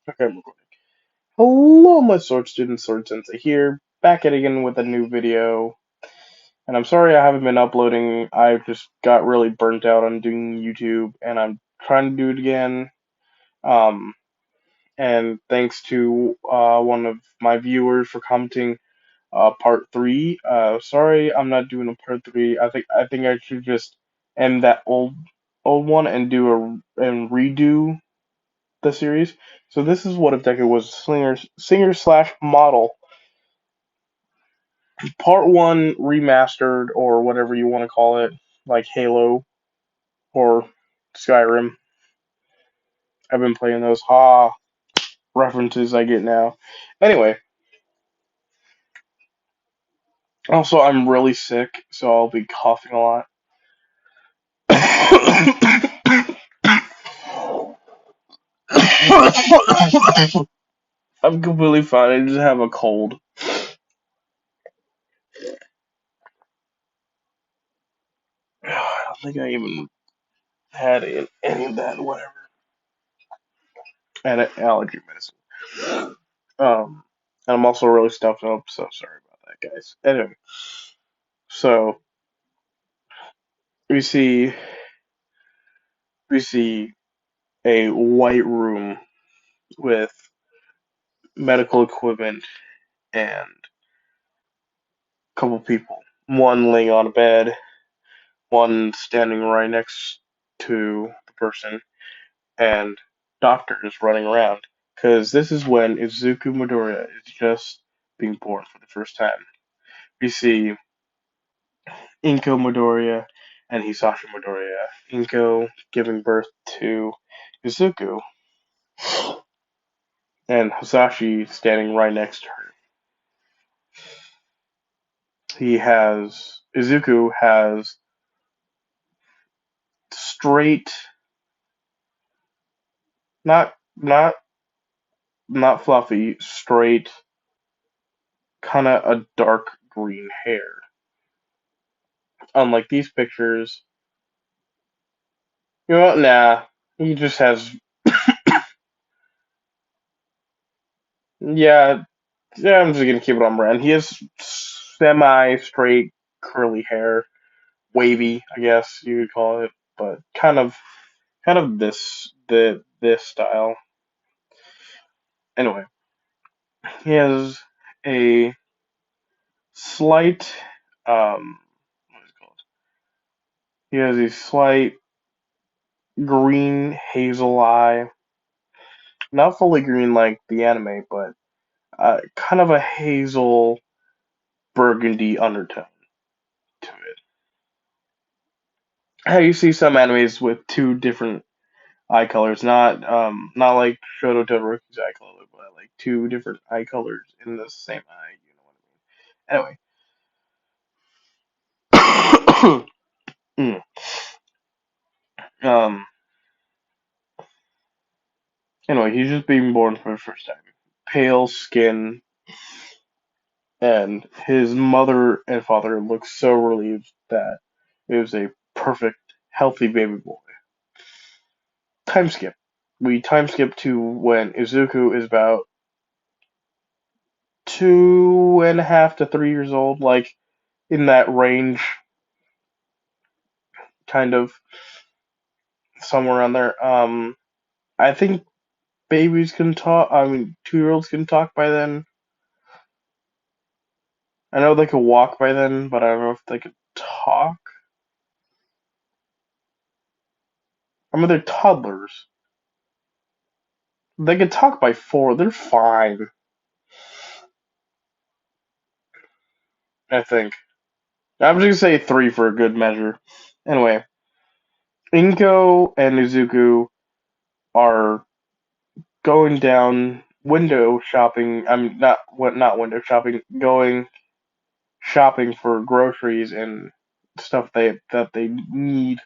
Okay, I'm recording. Hello, my Sword student, Sword Sensei here, back at it again with a new video. And I'm sorry I haven't been uploading. I just got really burnt out on doing YouTube, and I'm trying to do it again. Um, and thanks to one of my viewers for commenting part three. Sorry, I'm not doing a part three. I think I should just end that old one and redo the series. So this is what if Deku was a singer slash model. Part one remastered or whatever you want to call it, like Halo or Skyrim. I've been playing those references I get now. Anyway, also I'm really sick, so I'll be coughing a lot. I'm completely fine. I just have a cold. I don't think I even had any of that. Whatever. And allergy medicine. And I'm also really stuffed up, so sorry about that, guys. Anyway, so we see we see a white room with medical equipment and a couple people. One laying on a bed, one standing right next to the person, and doctors running around. Because this is when Izuku Midoriya is just being born for the first time. We see Inko Midoriya and Hisashi Midoriya. Inko giving birth to Izuku, and Hisashi standing right next to her. Izuku has straight, not not not fluffy, straight, kind of a dark green hair. Unlike these pictures, you know what? Nah, he just has, yeah, yeah. I'm just gonna keep it on brand. He has semi-straight curly hair, wavy, I guess you could call it, but kind of this style. Anyway, he has a slight what is it called? He has a slight green hazel eye, not fully green like the anime, but kind of a hazel burgundy undertone to it. How you see some animes with two different eye colors, not like Shoto Todoroki's eye color, but like two different eye colors in the same eye. You know what I mean? Anyway, um, anyway, he's just being born for the first time. Pale skin, and his mother and father look so relieved that it was a perfect, healthy baby boy. Time skip. We time skip to when Izuku is about 2.5 to 3 years old, like in that range, kind of somewhere around there. I think babies can talk. I mean, 2-year-olds can talk by then. I know they could walk by then, but I don't know if they could talk. I mean, they're toddlers. They could talk by 4. They're fine, I think. I'm just gonna say 3 for a good measure. Anyway, Inko and Izuku are going down window shopping. I'm not window shopping. Going shopping for groceries and stuff that they need,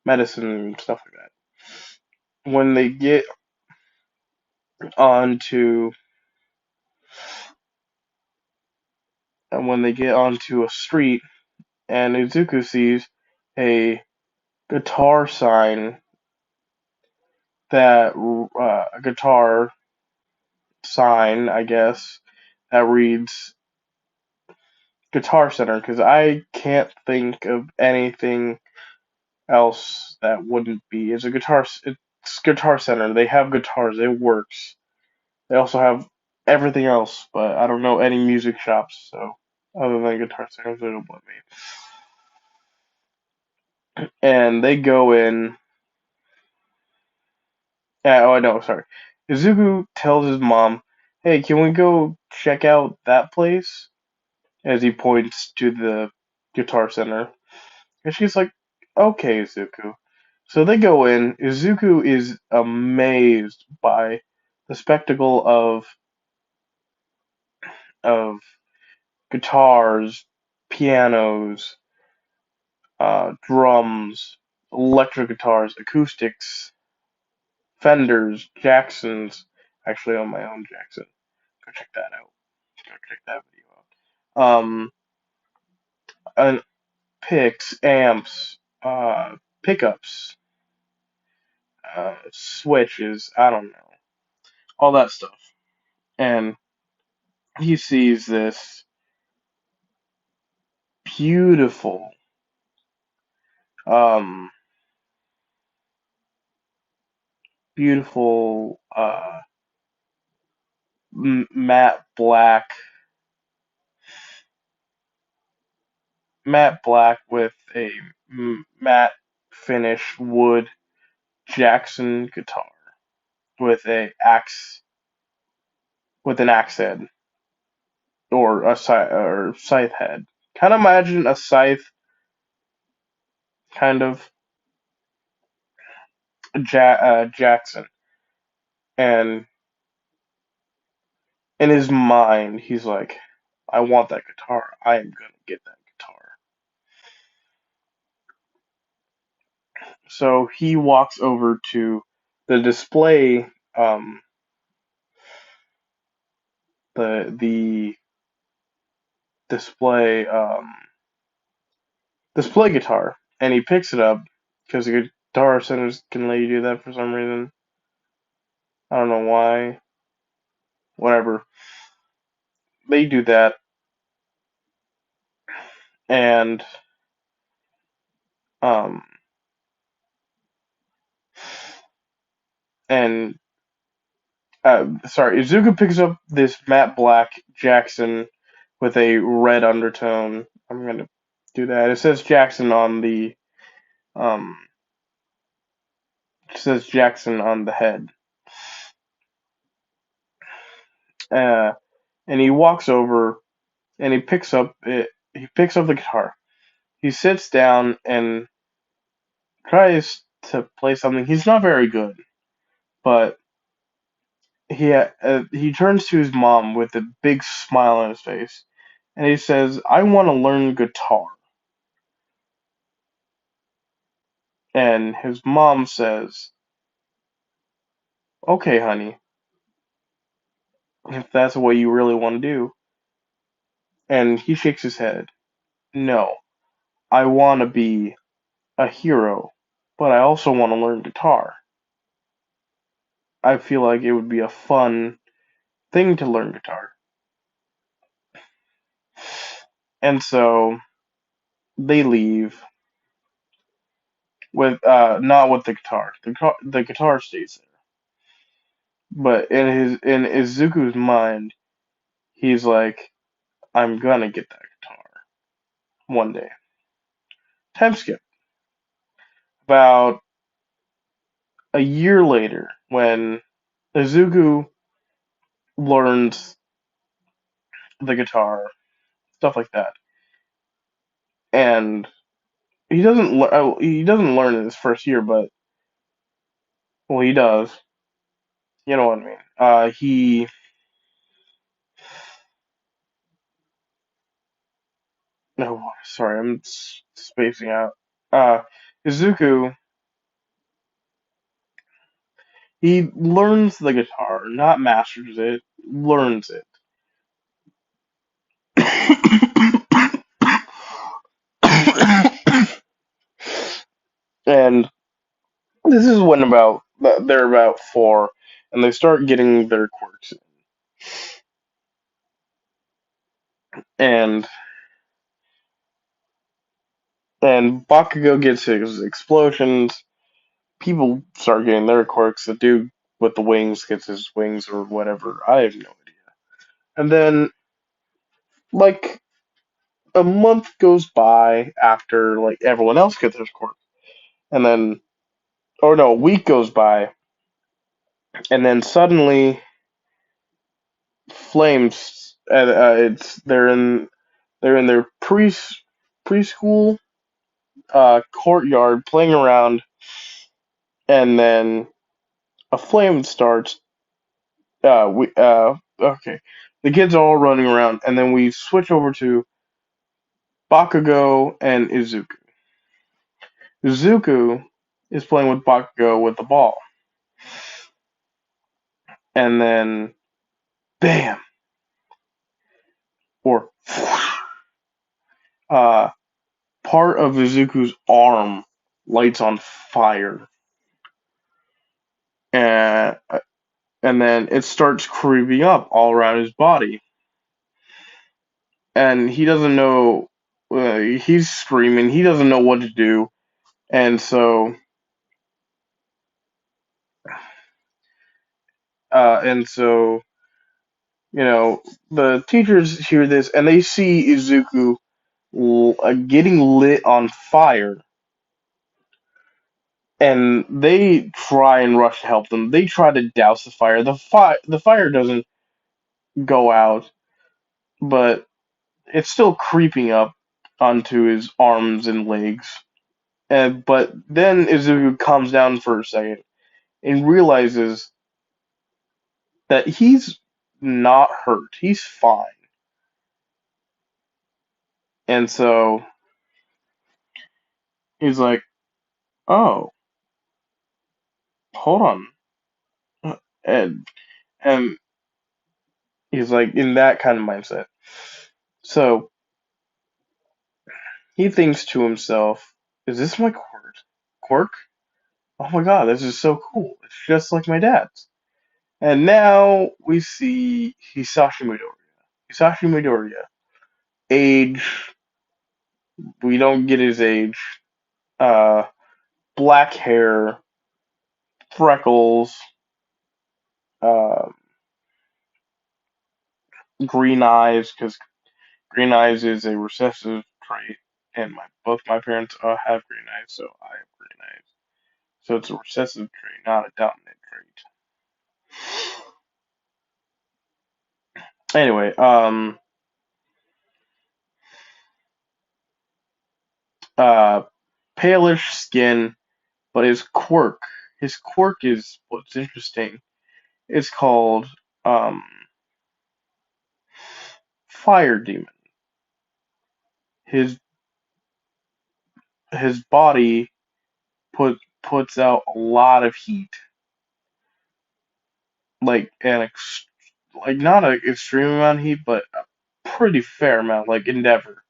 medicine and stuff like that. Onto when they get onto a street, and Izuku sees a guitar sign, that a guitar sign, I guess, that reads Guitar Center because I can't think of anything else that wouldn't be. It's Guitar Center. They have guitars. It works. They also have everything else, but I don't know any music shops. So other than Guitar Center, they don't let me. And they go in. Oh, I know. Sorry. Izuku tells his mom, "Hey, can we go check out that place?" As he points to the Guitar Center. And she's like, "Okay, Izuku." So they go in. Izuku is amazed by the spectacle of guitars, pianos, drums, electric guitars, acoustics, Fenders, Jacksons. Actually, on my own Jackson. Go check that out. Go check that video out. And picks, amps, pickups, switches. I don't know, all that stuff. And he sees this beautiful, um, beautiful matte black, with a matte finish wood Jackson guitar with a axe with an axe head or a scythe head. Kind of imagine a scythe, kind of Jackson, and in his mind he's like, "I want that guitar. I am gonna get that guitar." So he walks over to the display, the display display guitar, and he picks it up because the guitar centers can let you do that for some reason. I don't know why. Whatever. They do that, and um and sorry, Izuku picks up this matte black Jackson with a red undertone. I'm gonna do that. It says Jackson on the um it says Jackson on the head. Uh and he walks over and he picks up the guitar. He sits down and tries to play something. He's not very good, but he turns to his mom with a big smile on his face, and he says, "I want to learn guitar." And his mom says, "Okay, honey, if that's what you really want to do." And he shakes his head. "No, I want to be a hero, but I also want to learn guitar. I feel like it would be a fun thing to learn guitar." And so they leave with not with the guitar. The guitar stays there. But in Izuku's mind, he's like, "I'm gonna get that guitar one day." Time skip. About a year later, when Izuku learns the guitar, stuff like that, and he doesn't learn in his first year, but well, he does. You know what I mean? He no, sorry, I'm spacing out. Izuku, he learns the guitar, not masters it, learns it. And this is when about they're about 4, and they start getting their quirks. and Bakugo gets his explosions. People start getting their quirks. The dude with the wings gets his wings or whatever. I have no idea. And then, like, a month goes by after like everyone else gets their quirk, and then, or no, a week goes by, and then suddenly, flames. It's they're in their preschool courtyard playing around, and then a flame starts. We okay, the kids are all running around, and then we switch over to Bakugo and Izuku. Izuku is playing with Bakugo with the ball, and then bam, or uh, part of Izuku's arm lights on fire, and then it starts creeping up all around his body, and he doesn't know. He's screaming. He doesn't know what to do, and so and so the teachers hear this and they see Izuku getting lit on fire, and they try and rush to help them. They try to douse the fire. The fire doesn't go out, but it's still creeping up onto his arms and legs. But then Izuku calms down for a second and realizes that he's not hurt. He's fine. And so he's like, "Oh, hold on." And and he's like in that kind of mindset. So he thinks to himself, "Is this my quirk? Quirk? Oh my god, this is so cool. It's just like my dad's." And now we see Hisashi Midoriya. Hisashi Midoriya. Age, we don't get his age. Uh, Black hair, freckles, uh, green eyes, because green eyes is a recessive trait, and both my parents have green eyes, so I have green eyes. So it's a recessive trait, not a dominant trait. Anyway, uh, palish skin, but his quirk is what's interesting. It's called um, Fire Demon. His his body puts out a lot of heat, like like not an extreme amount of heat, but a pretty fair amount, like Endeavor,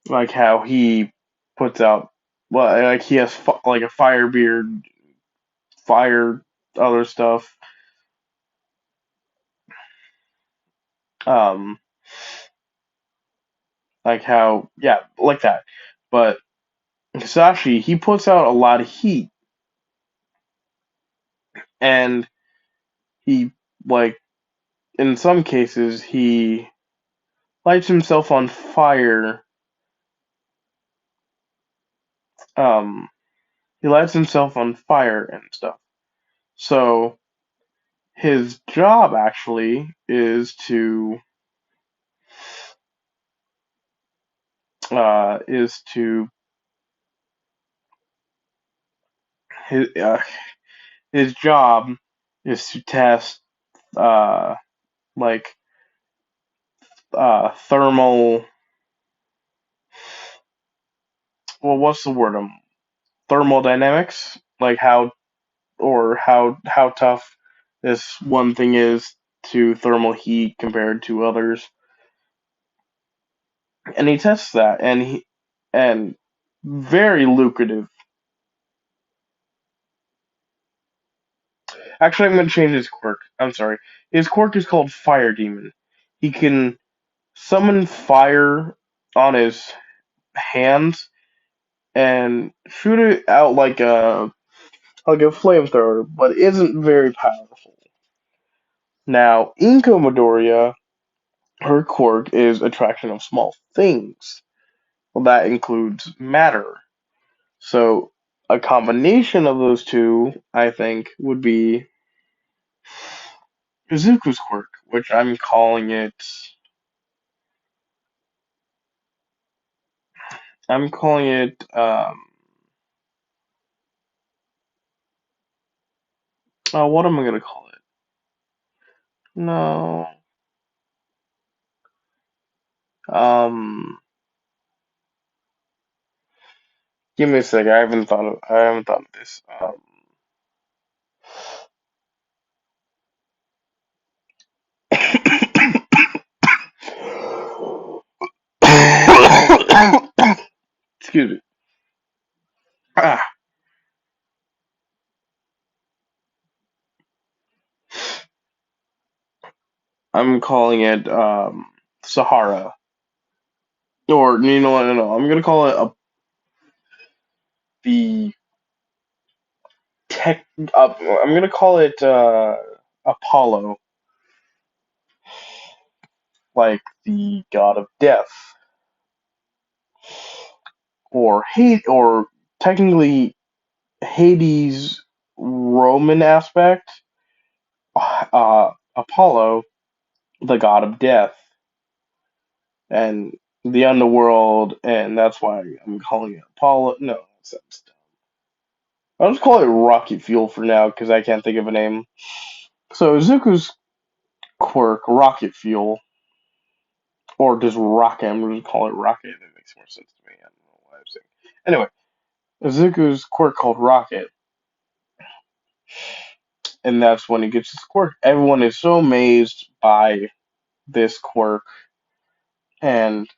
like how he puts out. Well, like he has like a fire beard, fire, other stuff. Um, like how, yeah, like that. But Hisashi, he puts out a lot of heat, and he, like, in some cases, he lights himself on fire. Um, he lights himself on fire and stuff. So his job actually is to his his job is to test uh like thermal, well, what's the word, thermodynamics, like how tough this one thing is to thermal heat compared to others, and he tests that, and very lucrative. Actually, I'm gonna change his quirk. I'm sorry. His quirk is called Fire Demon. He can summon fire on his hands and shoot it out like a flamethrower, but isn't very powerful. Now, Inko Midoriya, her quirk is attraction of small things. Well, that includes matter. So, a combination of those two, I think, would be Izuku's quirk, which I'm calling it, what am I gonna call it? No, um, give me a sec. I haven't thought of this. Excuse me. Ah, I'm calling it Sahara, or you know what? No, I'm gonna call it the tech. I'm gonna call it Apollo, like the god of death, or hate, or technically Hades' Roman aspect. Apollo, the god of death, and the underworld, and that's why I'm calling it Apollo. No, that's dumb. I'll just call it Rocket Fuel for now because I can't think of a name. So Izuku's quirk, Rocket Fuel, or just Rocket. I'm going to call it Rocket. That makes more sense to me. I don't know why I'm saying. Anyway, Izuku's quirk called Rocket, and that's when he gets his quirk. Everyone is so amazed by this quirk, and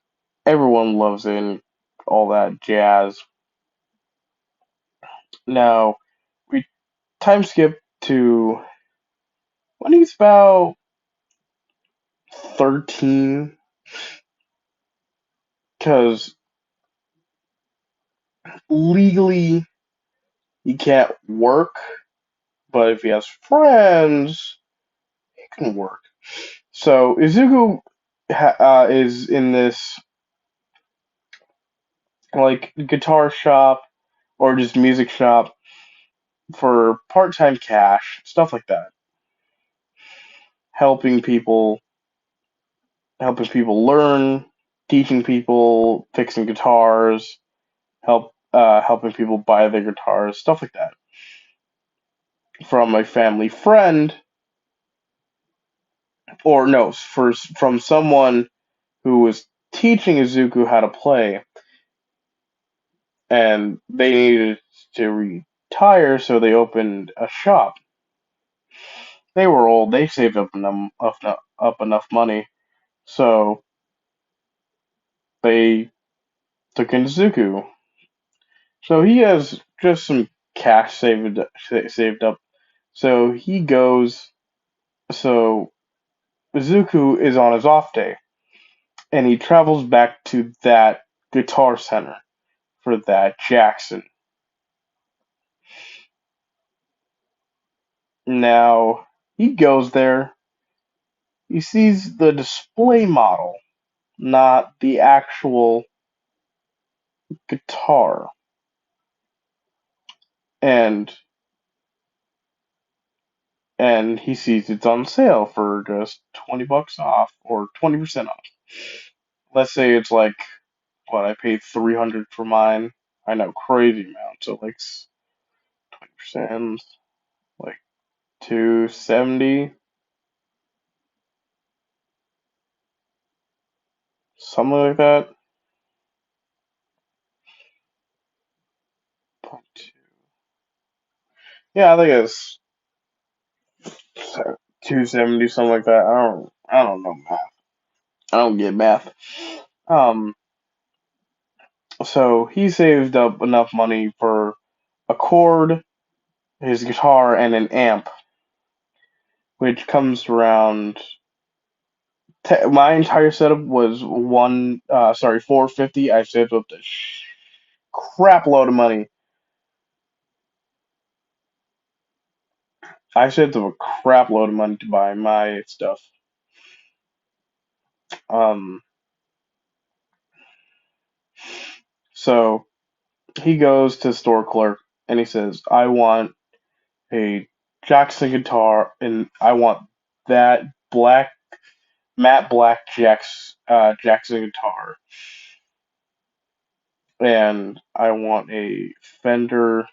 everyone loves it and all that jazz. Now, we time skip to when he's about 13, because legally he can't work, but if he has friends, he can work. So Izuku is in this like guitar shop or just music shop for part-time cash, stuff like that, helping people, helping people learn, teaching people, fixing guitars, helping people buy their guitars, stuff like that. From a family friend, or no, from someone who was teaching Izuku how to play, and they needed to retire, so they opened a shop. They were old; they saved up enough money, so they took in Izuku. So he has just some cash saved up. So he goes. So Izuku is on his off day, and he travels back to that guitar center for that Jackson. Now he goes there. He sees the display model, not the actual guitar, and he sees it's on sale for just $20 off or 20% off. Let's say it's like what I paid 300 for mine. I know, crazy amount. So like 20%, like 270, something like that. Yeah, I think it's 270, something like that. I don't know math. I don't get math. Um, so he saved up enough money for a cord, his guitar, and an amp. which comes around. My entire setup was 450. I saved up a crap load of money. I saved up a crap load of money to buy my stuff. Um, so he goes to the store clerk and he says, "I want a Jackson guitar and I want that black matte black Jackson guitar and I want a Fender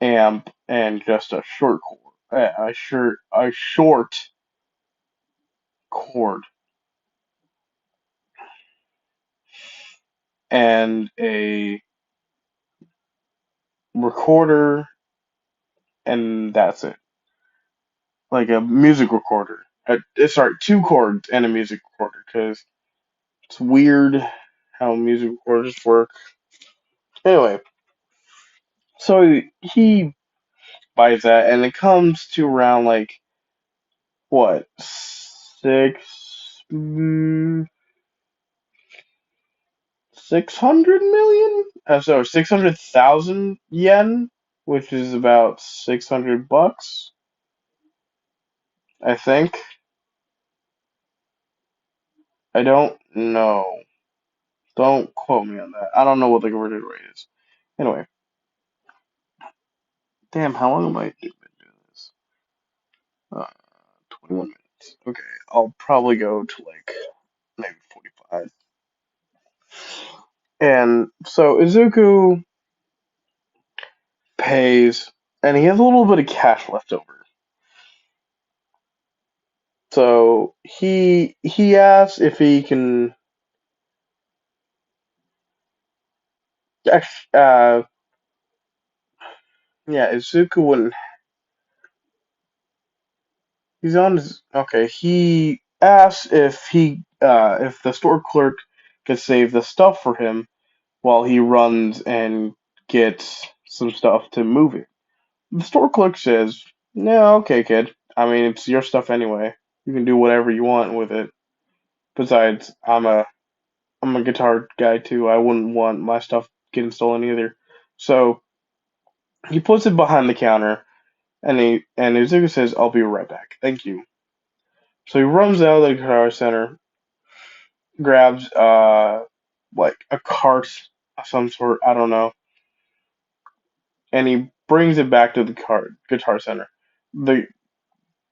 amp and just a short cord, a short cord and a recorder and that's it. Like a music recorder. Sorry, two cords and a music recorder because it's weird how music recorders work. Anyway, so he buys that and it comes to around like what 600 million? So 600,000 yen, which is about $600, I think. I don't know. Don't quote me on that. I don't know what the converted rate is. Anyway, damn, how long am I been doing this? Uh, 21 minutes. Okay, I'll probably go to like maybe 45. And so Izuku pays, and he has a little bit of cash left over. So he asks if he can. Uh, yeah, Izuku wouldn't. He's on his. Okay, he asks if the store clerk could save the stuff for him while he runs and gets some stuff to move it. The store clerk says, "No, okay, kid. I mean, it's your stuff anyway. You can do whatever you want with it. Besides, I'm a guitar guy too. I wouldn't want my stuff getting stolen either." So he puts it behind the counter, and Izuku says, "I'll be right back. Thank you." So he runs out of the guitar center, grabs like a cart of some sort, I don't know, and he brings it back to the guitar center. The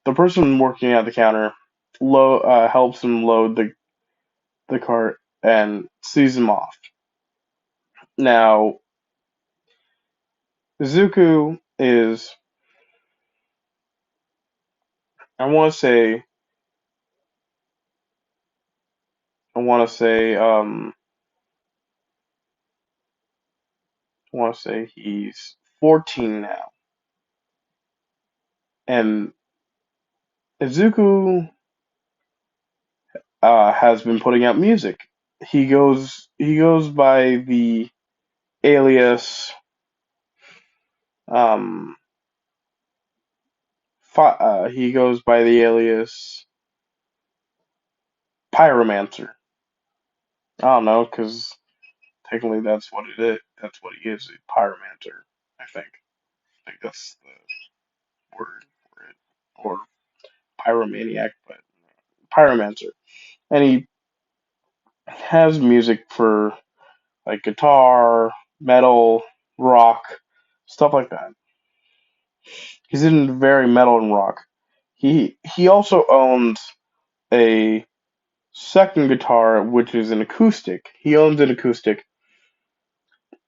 the person working at the counter helps him load the cart and sees him off. Now Izuku is I want to say I want to say I want to say he's 14 now, and Izuku has been putting out music. He goes by the alias um he goes by the alias Pyromancer. I don't know because technically that's what it is. That's what he is, a Pyromancer. I think. I think that's the word for it, or Pyromaniac, but Pyromancer. And he has music for like guitar, metal, rock, stuff like that. He's in very metal and rock. He also owns a second guitar, which is an acoustic. He owns an acoustic,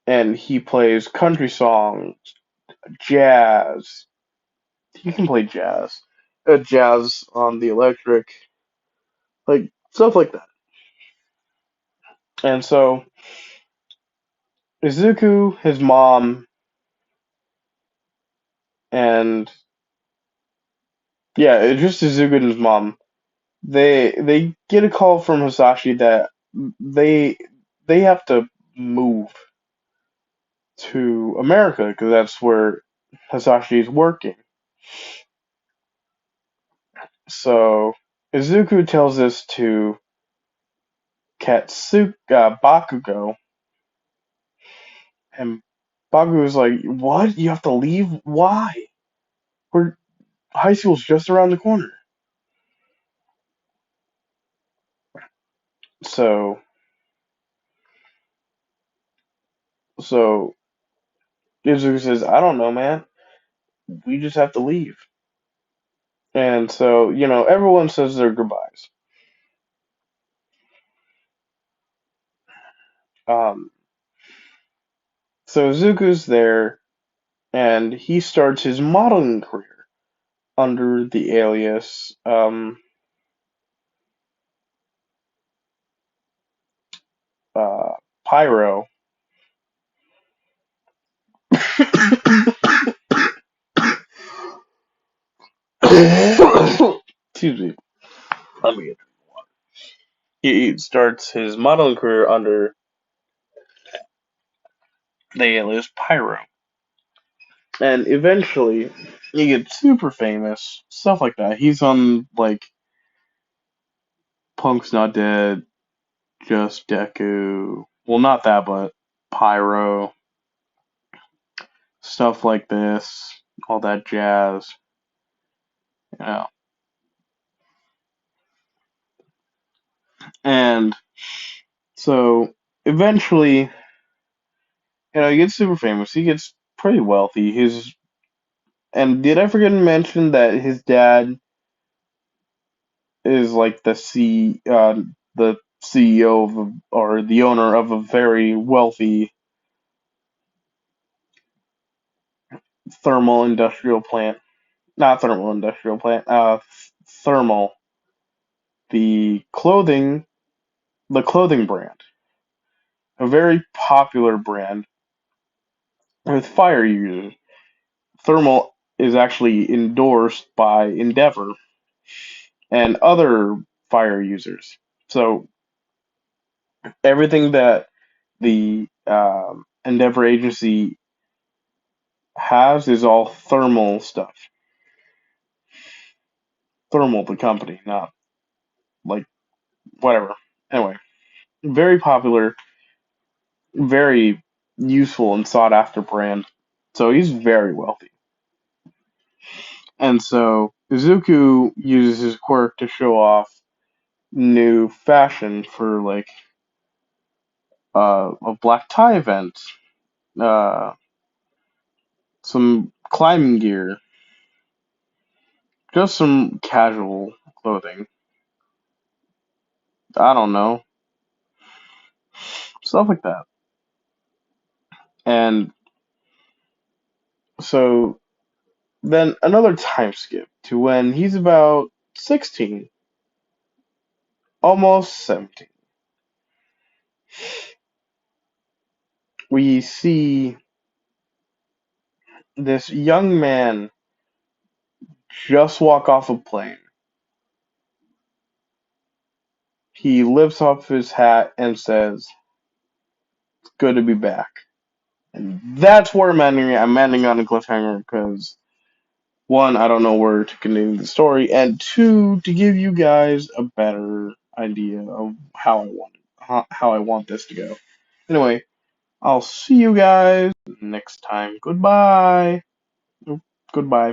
and he plays country songs, jazz. He can play jazz on the electric, like stuff like that. And so Izuku, his mom, and yeah, it's just Izuku and his mom. They get a call from Hisashi that they they have to move to America because that's where Hisashi is working. So Izuku tells this to Bakugo, and Bakugo's like, "What? You have to leave? Why? We're high school's just around the corner." So so Izuku says, "I don't know, man. We just have to leave." And so everyone says their goodbyes. Um, so Izuku's there, and he starts his modeling career under the alias uh, Pyro. Excuse me. Let me get He starts his modeling career under the alias Pyro. And eventually, he gets super famous, stuff like that. He's on, like, Punk's Not Dead, Just Deku. Well, not that, but Pyro. Stuff like this. All that jazz. You know. And so, eventually, he gets super famous. He gets pretty wealthy. And did I forget to mention that his dad is like the CEO or the owner of a very wealthy thermal industrial plant. Not thermal industrial plant. Thermal, the clothing brand, a very popular brand with fire users. Thermal is actually endorsed by Endeavor and other fire users. So everything that the Endeavor agency has is all thermal stuff. Thermal, the company, not like whatever. Anyway, very popular, very useful and sought after brand. So he's very wealthy. And so Izuku uses his quirk to show off new fashion for like a black tie event, uh, some climbing gear, just some casual clothing. I don't know, stuff like that. And so then another time skip to when he's about 16, almost 17. We see this young man just walk off a plane. He lifts up his hat and says, "It's good to be back." And that's where I'm ending. I'm ending on a cliffhanger because one, I don't know where to continue the story, and two, to give you guys a better idea of how I want this to go. Anyway, I'll see you guys next time. Goodbye. Goodbye.